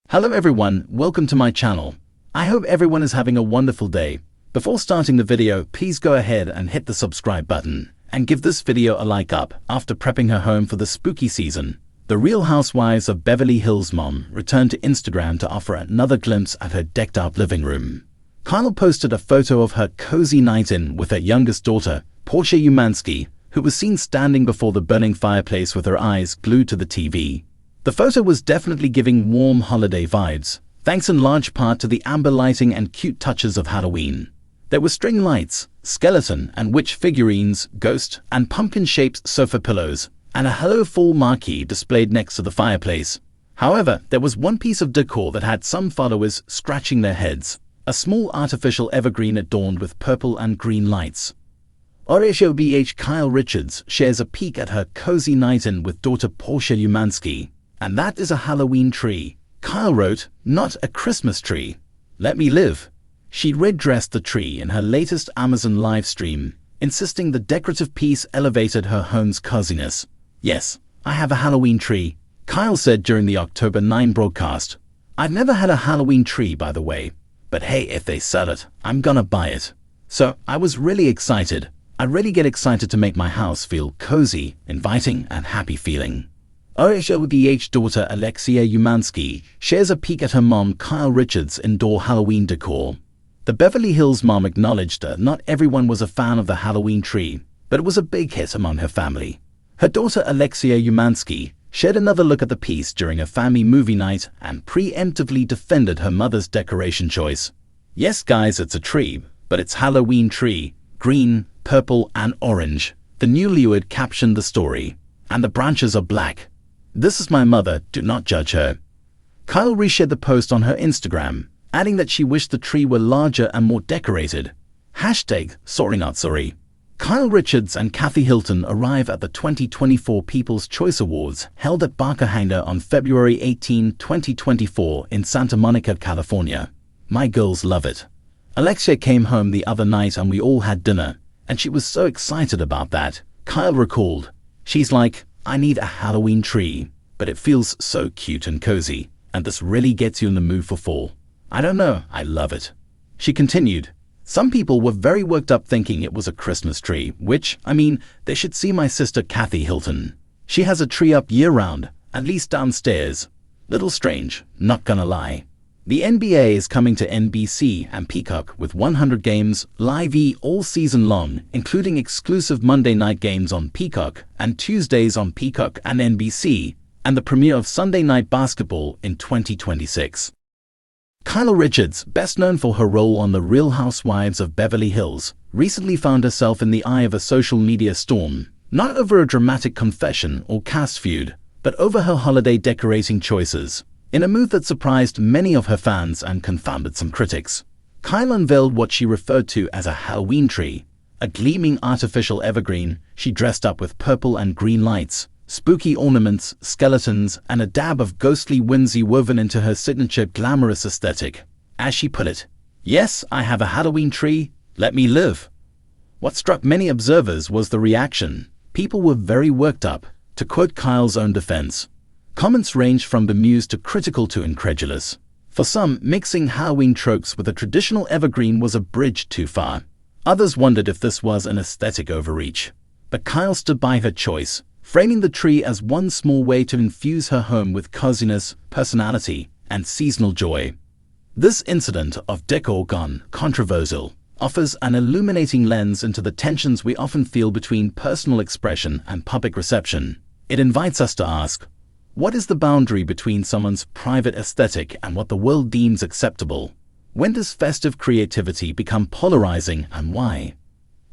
Hello everyone, welcome to my channel. I hope everyone is having a wonderful day. Before starting the video, please go ahead and hit the subscribe button and give this video a like up. After prepping her home for the spooky season, the Real Housewives of Beverly Hills mom returned to Instagram to offer another glimpse at her decked out living room. Kyle posted a photo of her cozy night in with her youngest daughter, Portia Umansky, who was seen standing before the burning fireplace with her eyes glued to the TV. The photo was definitely giving warm holiday vibes, thanks in large part to the amber lighting and cute touches of Halloween. There were string lights, skeleton and witch figurines, ghost and pumpkin-shaped sofa pillows, and a Hello Fall marquee displayed next to the fireplace. However, there was one piece of decor that had some followers scratching their heads: a small artificial evergreen adorned with purple and green lights. RHOBH Kyle Richards shares a peek at her cozy night-in with daughter Portia Umansky. And that is a Halloween tree. Kyle wrote, "Not a Christmas tree. Let me live." She red-dressed the tree in her latest Amazon live stream, insisting the decorative piece elevated her home's coziness. "Yes, I have a Halloween tree," Kyle said during the October 9 broadcast. "I've never had a Halloween tree, by the way, but hey, if they sell it, I'm gonna buy it." So I was really excited. I really get excited to make my house feel cozy, inviting, and happy feeling. RHOBH daughter Alexia Umansky shares a peek at her mom Kyle Richards' indoor Halloween decor. The Beverly Hills mom acknowledged that not everyone was a fan of the Halloween tree, but it was a big hit among her family. Her daughter Alexia Umansky shared another look at the piece during a family movie night and preemptively defended her mother's decoration choice. "Yes guys, it's a tree, but it's Halloween tree, green, purple and orange," the newlywed captioned the story. "And the branches are black. This is my mother, do not judge her." Kyle reshared the post on her Instagram, adding that she wished the tree were larger and more decorated. #sorry. Kyle Richards and Kathy Hilton arrive at the 2024 People's Choice Awards held at Barker Hangar on February 18, 2024 in Santa Monica, California. "My girls love it. Alexia came home the other night and we all had dinner, and she was so excited about that," Kyle recalled. "She's like, I need a Halloween tree, but it feels so cute and cozy, and this really gets you in the mood for fall. I don't know, I love it." She continued, "Some people were very worked up thinking it was a Christmas tree, which, I mean, they should see my sister Kathy Hilton. She has a tree up year-round, at least downstairs. Little strange, not gonna lie." The NBA is coming to NBC and Peacock with 100 games live all season long, including exclusive Monday night games on Peacock and Tuesdays on Peacock and NBC, and the premiere of Sunday Night Basketball in 2026. Kyle Richards, best known for her role on The Real Housewives of Beverly Hills, recently found herself in the eye of a social media storm, not over a dramatic confession or cast feud, but over her holiday decorating choices. In a move that surprised many of her fans and confounded some critics, Kyle unveiled what she referred to as a Halloween tree, a gleaming artificial evergreen she dressed up with purple and green lights, spooky ornaments, skeletons, and a dab of ghostly whimsy woven into her signature glamorous aesthetic. As she put it, "Yes, I have a Halloween tree, let me live." What struck many observers was the reaction. People were very worked up. To quote Kyle's own defense, comments ranged from bemused to critical to incredulous. For some, mixing Halloween tropes with a traditional evergreen was a bridge too far. Others wondered if this was an aesthetic overreach. But Kyle stood by her choice, framing the tree as one small way to infuse her home with coziness, personality, and seasonal joy. This incident of decor gone controversial offers an illuminating lens into the tensions we often feel between personal expression and public reception. It invites us to ask, what is the boundary between someone's private aesthetic and what the world deems acceptable? When does festive creativity become polarizing and why?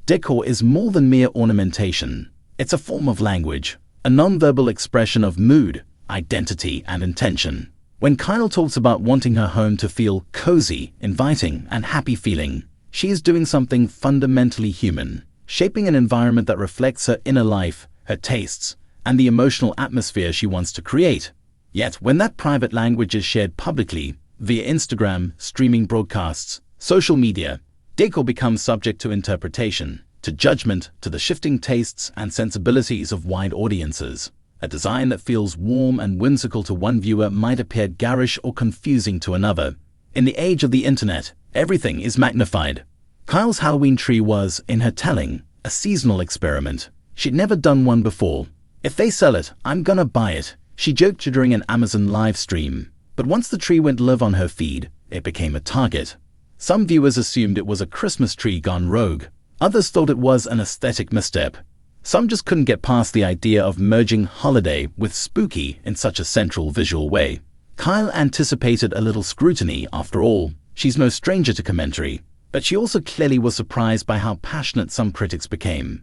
Decor is more than mere ornamentation. It's a form of language, a nonverbal expression of mood, identity, and intention. When Kyle talks about wanting her home to feel cozy, inviting, and happy feeling, she is doing something fundamentally human, shaping an environment that reflects her inner life, her tastes, and the emotional atmosphere she wants to create. Yet, when that private language is shared publicly, via Instagram, streaming broadcasts, social media, decor becomes subject to interpretation, to judgment, to the shifting tastes and sensibilities of wide audiences. A design that feels warm and whimsical to one viewer might appear garish or confusing to another. In the age of the internet, everything is magnified. Kyle's Halloween tree was, in her telling, a seasonal experiment. She'd never done one before. "If they sell it, I'm gonna buy it," she joked during an Amazon live stream. But once the tree went live on her feed, it became a target. Some viewers assumed it was a Christmas tree gone rogue. Others thought it was an aesthetic misstep. Some just couldn't get past the idea of merging holiday with spooky in such a central visual way. Kyle anticipated a little scrutiny. After all, she's no stranger to commentary, but she also clearly was surprised by how passionate some critics became.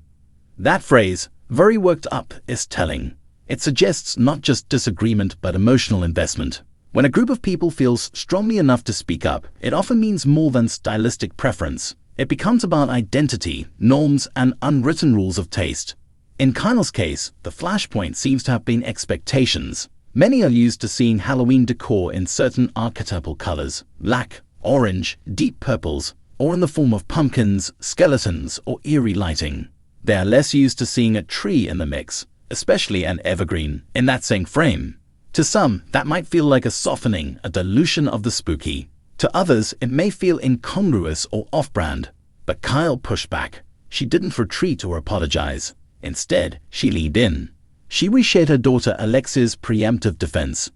That phrase, "very worked up," is telling. It suggests not just disagreement but emotional investment. When a group of people feels strongly enough to speak up, it often means more than stylistic preference. It becomes about identity, norms, and unwritten rules of taste. In Kyle's case, the flashpoint seems to have been expectations. Many are used to seeing Halloween decor in certain archetypal colors, black, orange, deep purples, or in the form of pumpkins, skeletons, or eerie lighting. They are less used to seeing a tree in the mix, especially an evergreen, in that same frame. To some, that might feel like a softening, a dilution of the spooky. To others, it may feel incongruous or off-brand. But Kyle pushed back. She didn't retreat or apologize. Instead, she leaned in. She reshared her daughter Alexia's preemptive defense.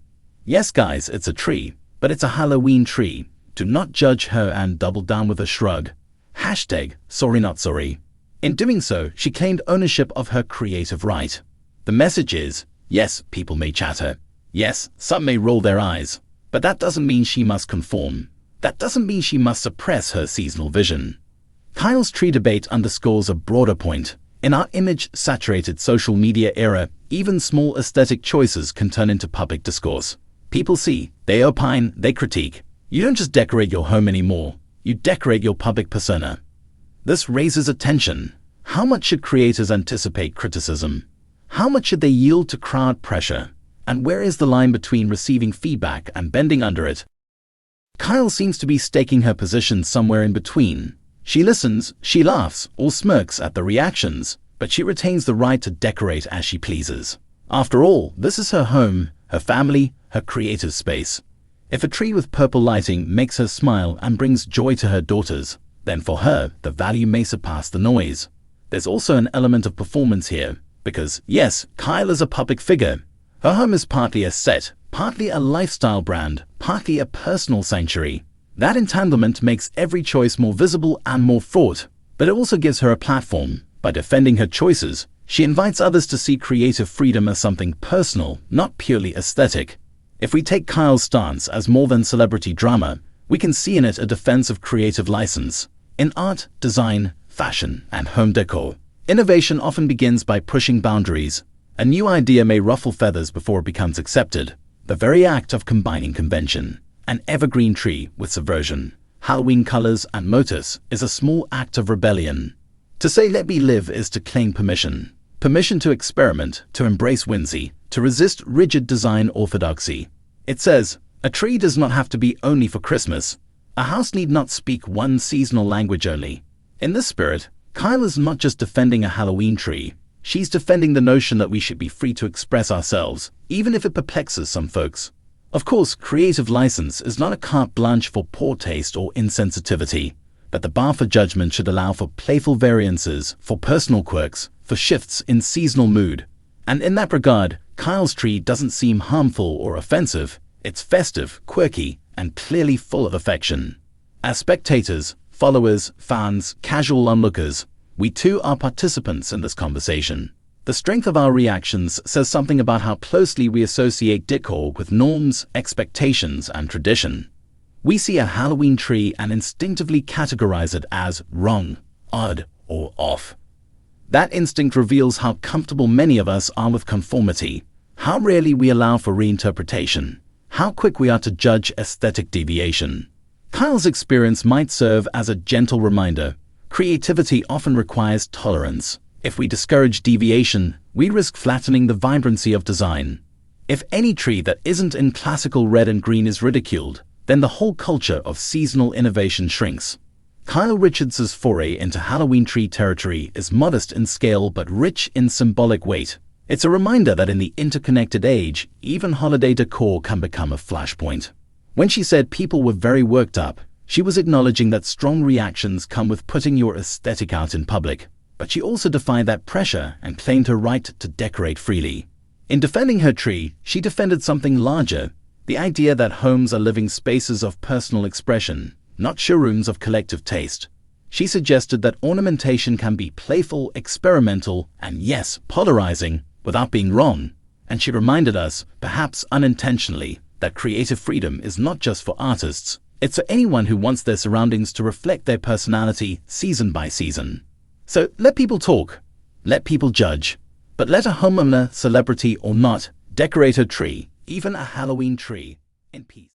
"Yes, guys, it's a tree, but it's a Halloween tree. Do not judge her," and doubled down with a shrug. #sorry not sorry. In doing so, she claimed ownership of her creative right. The message is, yes, people may chatter. Yes, some may roll their eyes. But that doesn't mean she must conform. That doesn't mean she must suppress her seasonal vision. Kyle's tree debate underscores a broader point. In our image-saturated social media era, even small aesthetic choices can turn into public discourse. People see, they opine, they critique. You don't just decorate your home anymore. You decorate your public persona. This raises attention. How much should creators anticipate criticism? How much should they yield to crowd pressure? And where is the line between receiving feedback and bending under it? Kyle seems to be staking her position somewhere in between. She listens, she laughs, or smirks at the reactions, but she retains the right to decorate as she pleases. After all, this is her home, her family, her creative space. If a tree with purple lighting makes her smile and brings joy to her daughters, then for her, the value may surpass the noise. There's also an element of performance here, because, yes, Kyle is a public figure. Her home is partly a set, partly a lifestyle brand, partly a personal sanctuary. That entanglement makes every choice more visible and more fraught, but it also gives her a platform. By defending her choices, she invites others to see creative freedom as something personal, not purely aesthetic. If we take Kyle's stance as more than celebrity drama, we can see in it a defense of creative license. In art, design, fashion, and home decor, innovation often begins by pushing boundaries. A new idea may ruffle feathers before it becomes accepted. The very act of combining convention, an evergreen tree with subversion, Halloween colors and motifs, is a small act of rebellion. To say "let me live" is to claim permission. Permission to experiment, to embrace whimsy, to resist rigid design orthodoxy. It says, a tree does not have to be only for Christmas. A house need not speak one seasonal language only. In this spirit, Kyle is not just defending a Halloween tree. She's defending the notion that we should be free to express ourselves, even if it perplexes some folks. Of course, creative license is not a carte blanche for poor taste or insensitivity, but the bar for judgment should allow for playful variances, for personal quirks, for shifts in seasonal mood. And in that regard, Kyle's tree doesn't seem harmful or offensive. It's festive, quirky, and clearly full of affection. As spectators, followers, fans, casual onlookers, we too are participants in this conversation. The strength of our reactions says something about how closely we associate decor with norms, expectations, and tradition. We see a Halloween tree and instinctively categorize it as wrong, odd, or off. That instinct reveals how comfortable many of us are with conformity, how rarely we allow for reinterpretation, how quick we are to judge aesthetic deviation. Kyle's experience might serve as a gentle reminder. Creativity often requires tolerance. If we discourage deviation, we risk flattening the vibrancy of design. If any tree that isn't in classical red and green is ridiculed, then the whole culture of seasonal innovation shrinks. Kyle Richards' foray into Halloween tree territory is modest in scale but rich in symbolic weight. It's a reminder that in the interconnected age, even holiday decor can become a flashpoint. When she said people were very worked up, she was acknowledging that strong reactions come with putting your aesthetic out in public, but she also defied that pressure and claimed her right to decorate freely. In defending her tree, she defended something larger, the idea that homes are living spaces of personal expression, not showrooms of collective taste. She suggested that ornamentation can be playful, experimental, and yes, polarizing, without being wrong. And she reminded us, perhaps unintentionally, that creative freedom is not just for artists, it's for anyone who wants their surroundings to reflect their personality season by season. So let people talk, let people judge, but let a homeowner, celebrity or not, decorate her tree, even a Halloween tree, in peace.